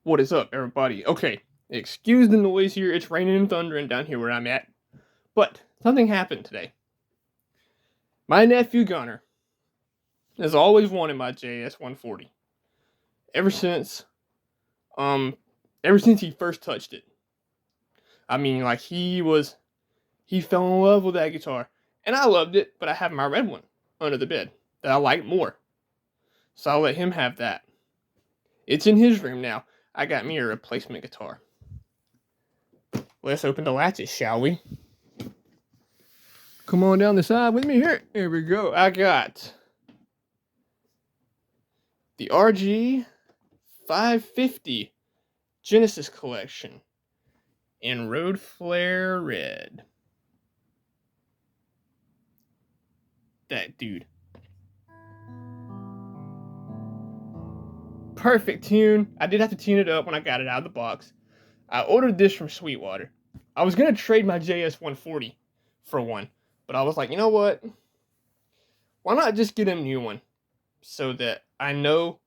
What is up, everybody? Okay, excuse the noise here. It's raining and thundering down here where I'm at. But something happened today. My nephew Gunner has always wanted my JS140 ever since um ever since he first touched it. I mean, like he fell in love with that guitar, and I loved it. But I have my red one under the bed that I like more, so I'll let him have that. It's in his room now. I got me a replacement guitar. Let's open the latches, shall we? Come on down the side with me here. Here we go. I got the RG550 Genesis Collection in Road Flare Red. That dude. Perfect tune. I did have to tune it up when I got it out of the box. I ordered this from Sweetwater. I was going to trade my JS140 for one, but I was like, you know what? Why not just get a new one so that I know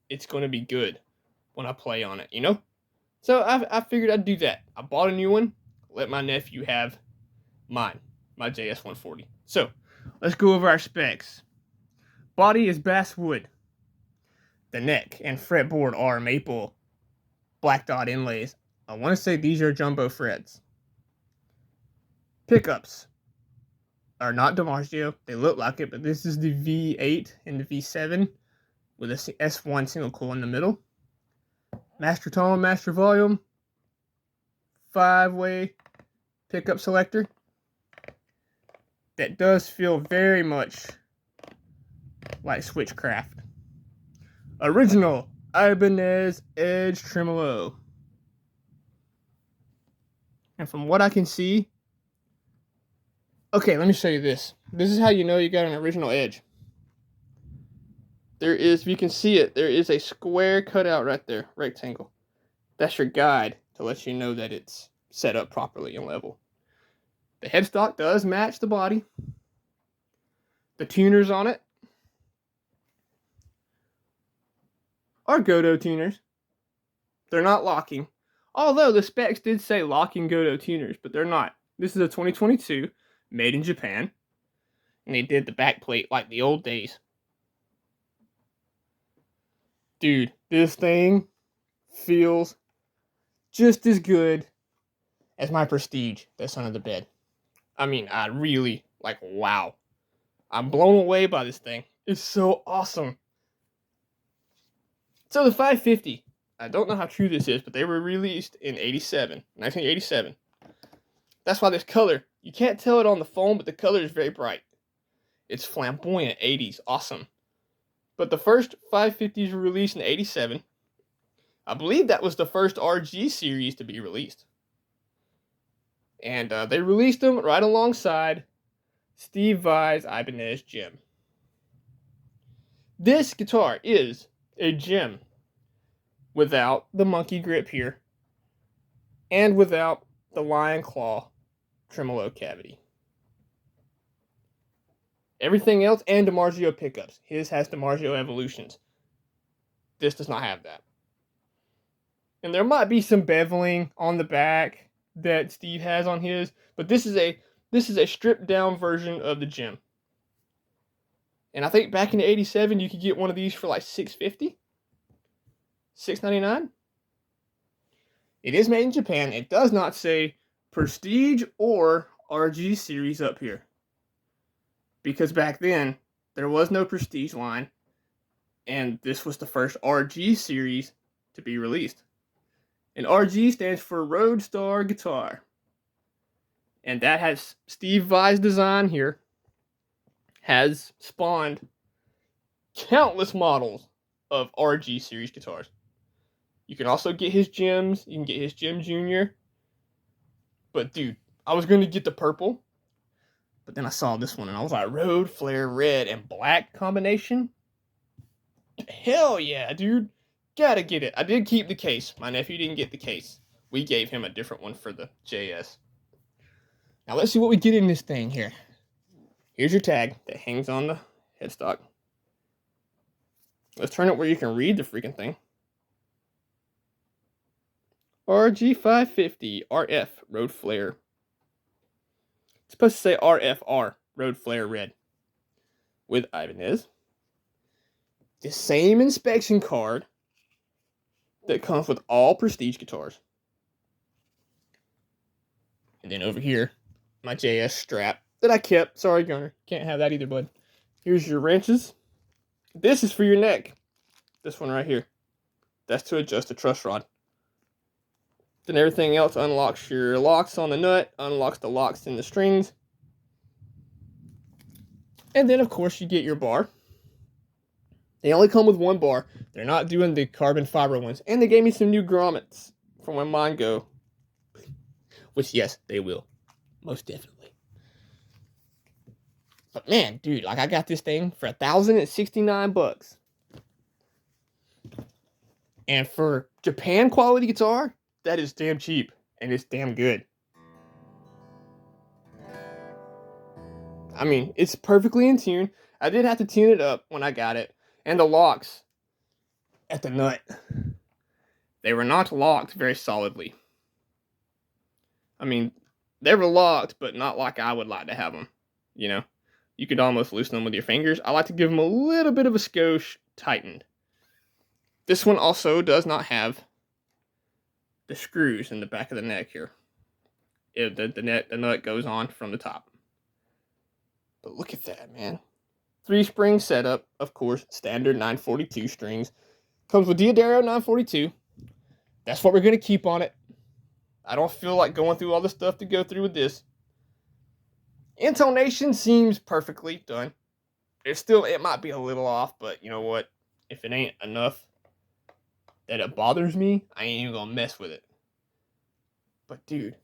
it's going to be good when I play on it, you know? So I figured I'd do that. I bought a new one, let my nephew have mine, my JS140. So let's go over our specs. Body is basswood. The neck and fretboard are maple black dot inlays. I want to say these are jumbo frets. Pickups are not DiMarzio. They look like it, but this is the V8 and the V7 with a S1 single coil in the middle. Master tone, master volume, 5-way pickup selector. That does feel very much like Switchcraft. Original Ibanez Edge tremolo. And from what I can see, okay, let me show you this. This is how you know you got an original Edge. There is, if you can see it, there is a square cutout right there, rectangle. That's your guide to let you know that it's set up properly and level. The headstock does match the body. The tuners on it are Godo tuners. They're not locking. Although the specs did say locking Godo tuners, but they're not. This is a 2022, made in Japan. And they did the backplate like the old days. Dude, this thing feels just as good as my Prestige that's under the bed. I mean, I really, like, wow. I'm blown away by this thing. It's so awesome. So the 550, I don't know how true this is, but they were released in 1987. That's why this color, you can't tell it on the phone, but the color is very bright. It's flamboyant, 80s, awesome. But the first 550s were released in 87. I believe that was the first RG series to be released. And they released them right alongside Steve Vai's Ibanez Gem. This guitar is a gem without the monkey grip here and without the lion claw tremolo cavity. Everything else, and DiMarzio pickups. His has DiMarzio evolutions. This does not have that. And there might be some beveling on the back that Steve has on his, but this is a stripped down version of the gem. And I think back in '87 you could get one of these for like $650, $6.99. It is made in Japan. It does not say Prestige or RG series up here, because back then there was no Prestige line, and this was the first RG series to be released. And RG stands for Roadstar Guitar. And that has Steve Vai's design here, has spawned countless models of RG series guitars. You can also get his gems. You can get his Gem Junior. But dude, I was going to get the purple, but then I saw this one and I was like, Road Flare Red and black combination? Hell yeah, dude. Gotta get it. I did keep the case. My nephew didn't get the case. We gave him a different one for the JS. Now let's see what we get in this thing here. Here's your tag that hangs on the headstock. Let's turn it where you can read the freaking thing. RG550 RF Road Flare. It's supposed to say RFR Road Flare Red with Ibanez. The same inspection card that comes with all Prestige guitars. And then over here, my JS strap that I kept. Sorry, Gunner. Can't have that either, bud. Here's your wrenches. This is for your neck. This one right here. That's to adjust the truss rod. Then everything else unlocks your locks on the nut, unlocks the locks in the strings. And then, of course, you get your bar. They only come with one bar. They're not doing the carbon fiber ones. And they gave me some new grommets from when mine go. Which, yes, they will. Most definitely. But man, dude, like I got this thing for $1,069. And for Japan quality guitar, that is damn cheap. And it's damn good. I mean, it's perfectly in tune. I did have to tune it up when I got it. And the locks at the nut, they were not locked very solidly. I mean, they were locked, but not like I would like to have them. You know, you could almost loosen them with your fingers. I like to give them a little bit of a skosh tightened. This one also does not have the screws in the back of the neck here. The nut goes on from the top. But look at that, man. 3-spring setup, of course, standard 942 strings. Comes with D'Addario 942. That's what we're going to keep on it. I don't feel like going through all the stuff to go through with this. Intonation seems perfectly done. It might be a little off, but you know what? If it ain't enough that it bothers me, I ain't even gonna mess with it. But dude,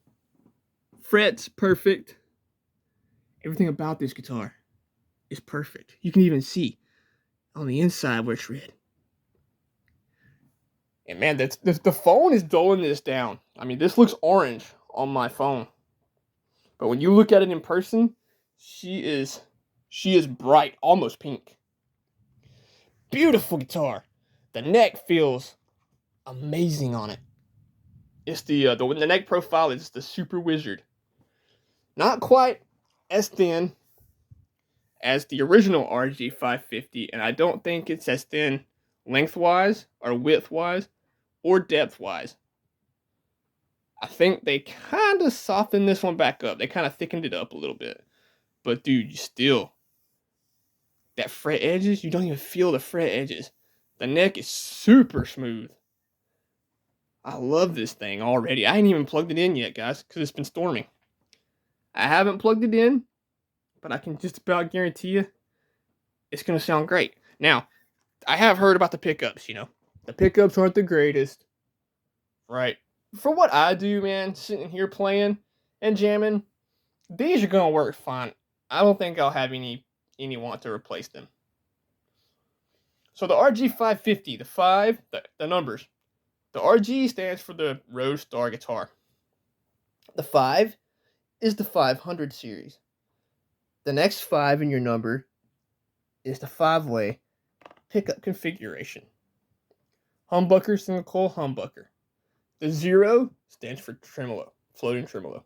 frets perfect. Everything about this guitar is perfect. You can even see on the inside where it's red. And man, the phone is dulling this down. I mean, this looks orange on my phone. But when you look at it in person, she is bright, almost pink. Beautiful guitar. The neck feels amazing on it. It's the neck profile is the Super Wizard. Not quite as thin as the original RG550, and I don't think it's as thin lengthwise or widthwise or depthwise. I think they kind of softened this one back up. They kind of thickened it up a little bit. But dude, you still, that fret edges, you don't even feel the fret edges. The neck is super smooth. I love this thing already. I ain't even plugged it in yet, guys, because it's been storming. I haven't plugged it in, but I can just about guarantee you it's going to sound great. Now, I have heard about the pickups, you know. The pickups aren't the greatest. Right. For what I do, man, sitting here playing and jamming, these are going to work fine. I don't think I'll have any want to replace them. So the RG550, the numbers. The RG stands for the Rose Star guitar. The 5 is the 500 series. The next 5 in your number is the 5-way pickup configuration. Humbucker, single coil humbucker. The 0 stands for tremolo, floating tremolo.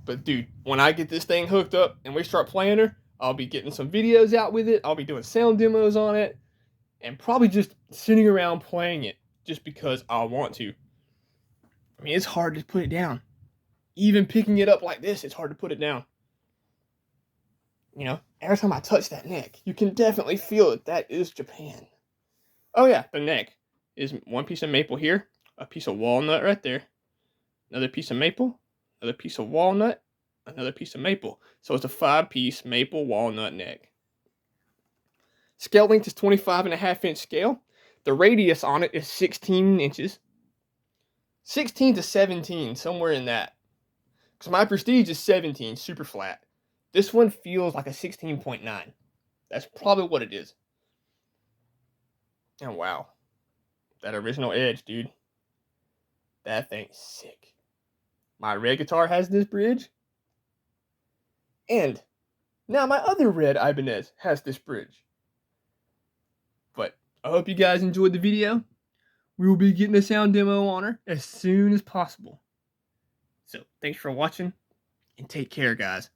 But dude, when I get this thing hooked up and we start playing her, I'll be getting some videos out with it. I'll be doing sound demos on it. And probably just sitting around playing it just because I want to. I mean, it's hard to put it down. Even picking it up like this, it's hard to put it down. You know, every time I touch that neck, you can definitely feel it. That is Japan. Oh yeah, the neck is one piece of maple here, a piece of walnut right there, another piece of maple, another piece of walnut, another piece of maple. So it's a 5-piece maple walnut neck. Scale length is 25.5-inch scale. The radius on it is 16 inches. 16 to 17, somewhere in that. Because my Prestige is 17, super flat. This one feels like a 16.9. That's probably what it is. And wow. That original edge, dude. That thing's sick. My red guitar has this bridge. And now my other red Ibanez has this bridge. But I hope you guys enjoyed the video. we will be getting a sound demo on her as soon as possible. So, thanks for watching, and take care, guys.